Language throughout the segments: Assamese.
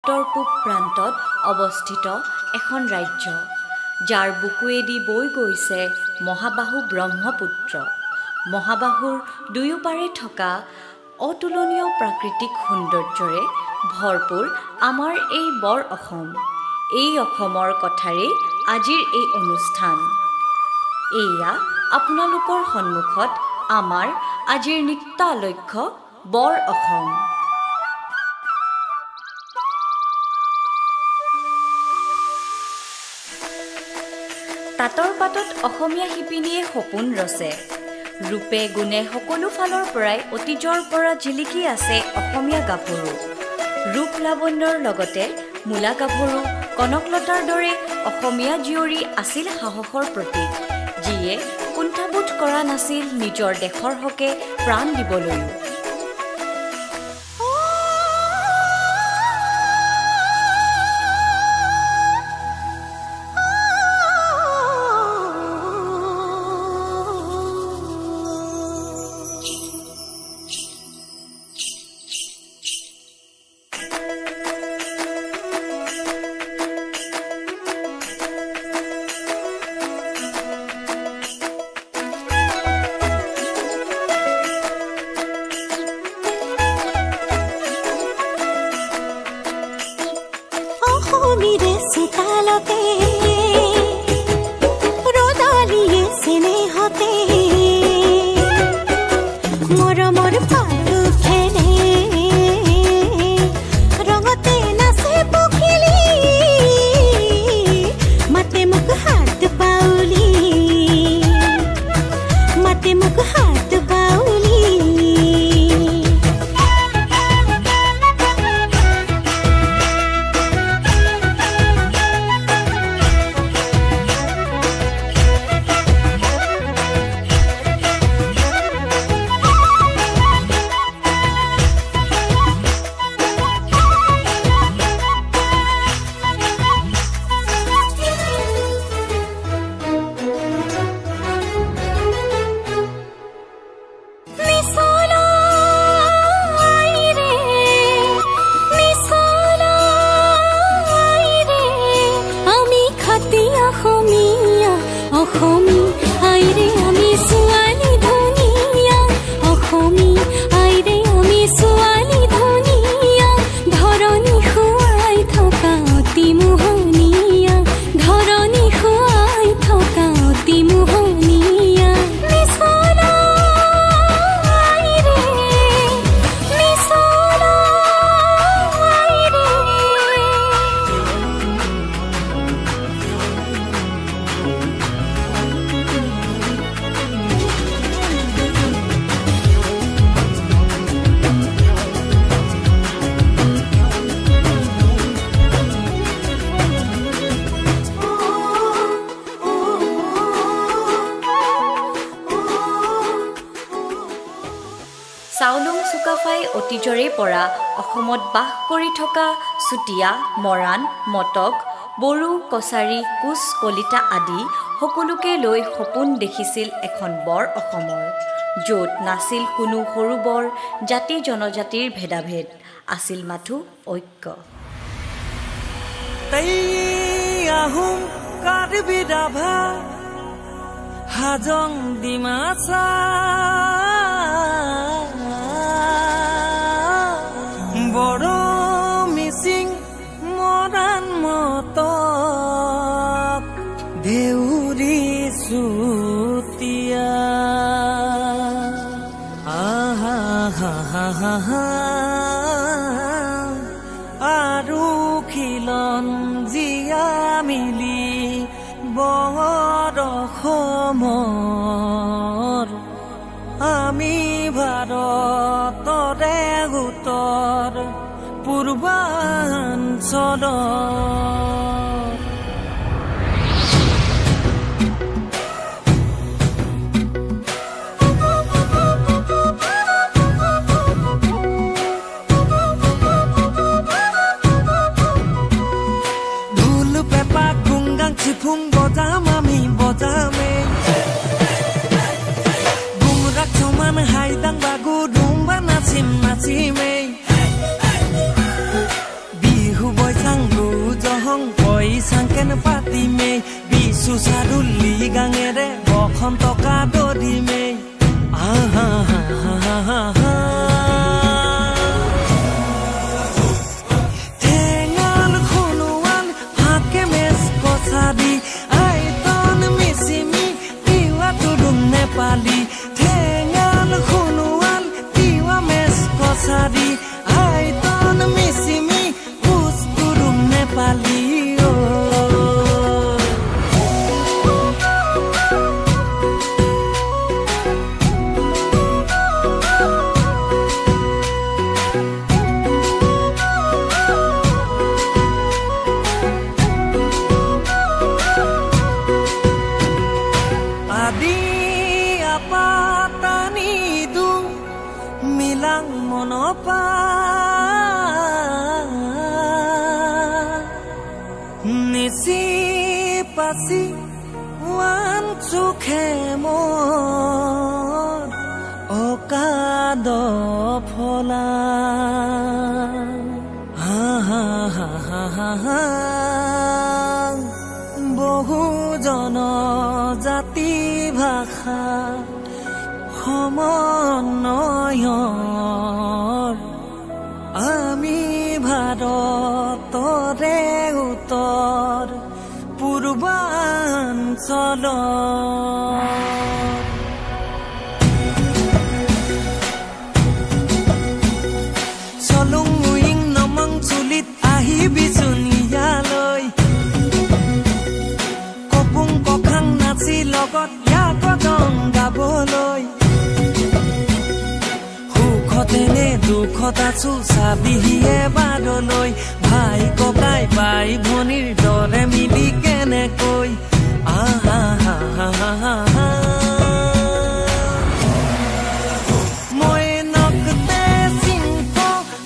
উত্তৰ-পূব প্ৰান্তত অৱস্থিত এখন ৰাজ্য, যাৰ বুকুৱেদি বৈ গৈছে মহাবাহু ব্ৰহ্মপুত্ৰ। মহাবাহুৰ দুয়োপাৰে থকা অতুলনীয় প্ৰাকৃতিক সৌন্দৰ্যৰে ভৰপূৰ আমাৰ এই বৰ অসম। এই অসমৰ কথাৰেই আজিৰ এই অনুষ্ঠান। এয়া আপোনালোকৰ সন্মুখত আমাৰ আজিৰ নিত্য আলক্ষ্য বৰ অসম। তাঁতৰ পাতত অসমীয়া শিপিনীয়ে সপোন ৰচে। ৰূপে গুণে সকলো ফালৰ পৰাই অতীজৰ পৰা জিলিকি আছে অসমীয়া গাভৰু। ৰূপ লাৱণ্যৰ লগতে মূলা গাভৰু কনকলতাৰ দৰে অসমীয়া জীয়ৰী আছিল সাহসৰ প্ৰতীক, যিয়ে কুণ্ঠাবোধ কৰা নাছিল নিজৰ দেশৰ হকে প্ৰাণ দিবলৈও। চাওলুং চুকাফাই অতীজৰে পৰা অসমত বাস কৰি থকা চুতীয়া, মৰাণ, মটক, বড়ো, কছাৰী, কোচ, কলিতা আদি সকলোকে লৈ সপোন দেখিছিল এখন বৰ অসমৰ, য'ত নাছিল কোনো সৰু বৰ জাতি জনজাতিৰ ভেদাভেদ, আছিল মাথো ঐক্য। আহোম কাৰ্বি ৰাভা হাজং ডিমাচা বড়ো মিচিং মৰাণ মটক দেউৰী চুতীয়া আৰু খিলঞ্জীয়া মিলি বৰ অসমৰ আমি ভাৰতৰে উত্তৰ পূৰ্বাঞ্চল। ঢোল পেঁপা গুংগাং চিফুং বজাম আমি বজামে, গুমৰাগ চমান হাইদাং বাগু ডুম্বা নাচিম নাচিমে, বিহু চাংকেন পাতিমে বিশু চাৰুলি গাঙেৰে বসন্ত কাদৰিমে আহা ঠেঙাল খুনুৱাল হাকে মেচ কছাদি আইতন মিচিমি তিৱা তুৰুম নেপালী ঠেঙাল খুনুৱাল তিৱা মেচ কছাদি আইতন মিচিমি পুচ Turung Nepali Nisi pasi wan sukhe mon okado phola ha ha ha ha ha bohu jono jati bhasha সমন্বয়ৰ আমি ভাৰতৰে উত্তৰ পূৰ্বাঞ্চল চলুং উইং নমং চুলিত আহিবি চুনিয়ালৈ কপুং কখাং নাচি লগত ইয়াক গাবলৈ সুখতেনে দুখত আছো চাবিহিয়ে বাদলৈ ভাই ককাই বাই ভনীৰ দৰে মিলি কেনেকৈ আহা মই নকতে চিংক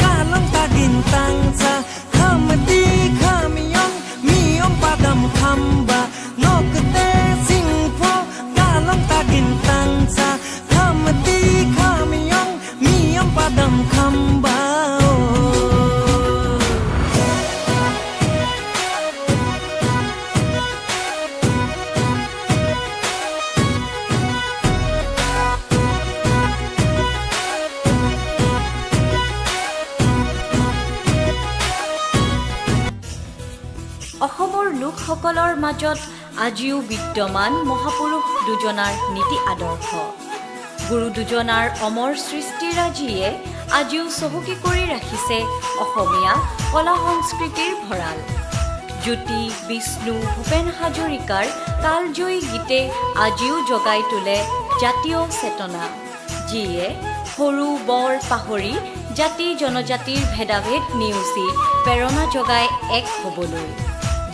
কালং তাগিন তাংচা খামতি খামিয়ং মিয়ং পাদম খাম্বা নকতে চিংক কালং তাগিন তাংচা খামতি খামিয়ং মিয়ং পাদম খাম্বা অসমৰ লোকসকলৰ মাজত আজিও বিদ্যমান মহাপুৰুষ দুজনাৰ নীতি আদৰ্শ গুৰু দুজনাৰ অমৰ সৃষ্টিৰাজিয়ে আজিও চহকী কৰি ৰাখিছে অসমীয়া কলা সংস্কৃতিৰ ভঁৰাল জ্যোতি বিষ্ণু ভূপেন হাজৰিকাৰ কালজয়ী গীতে আজিও জগাই তোলে জাতীয় চেতনা যিয়ে সৰু বৰ পাহৰি জাতি জনজাতিৰ ভেদাভেদ নেওচি প্ৰেৰণা জগাই এক হ'বলৈ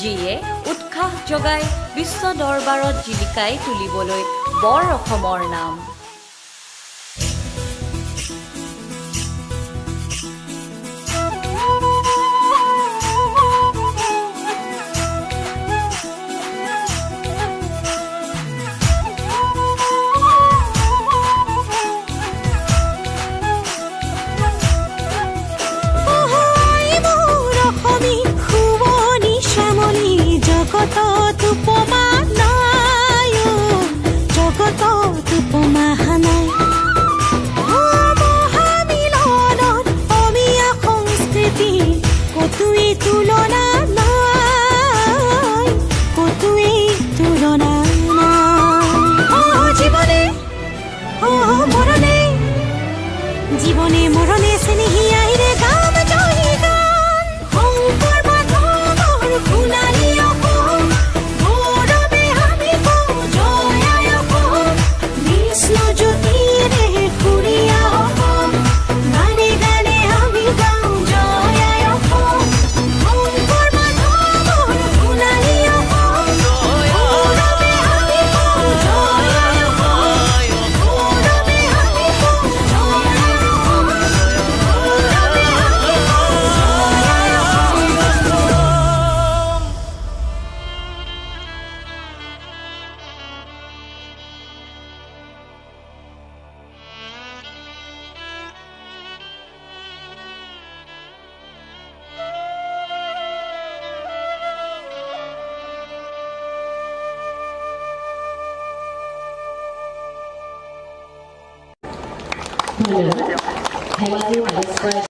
যিয়ে উৎসাহ জগাই বিশ্ব দৰবাৰত জিলিকাই তুলিবলৈ বৰ অসমৰ নাম জীবনে মৰণে স্নেহি আইৰে গাম জয় গান শংকৰ মাধৱৰ সোণালী অসম গৌৰৱে আমি কওঁ জয় আই অসম বিষ্ণু জ্যোতিৰে সুৰীয়া অসম গানে গানে আমি গাওঁ জয় আই অসম শংকৰ মাধৱৰ সোণালী অসম গৌৰৱে আমি কওঁ জয় আই অসম গৌৰৱে আমি কওঁ জয় আই অসম ধন্যবাদ ধেমাজিৰ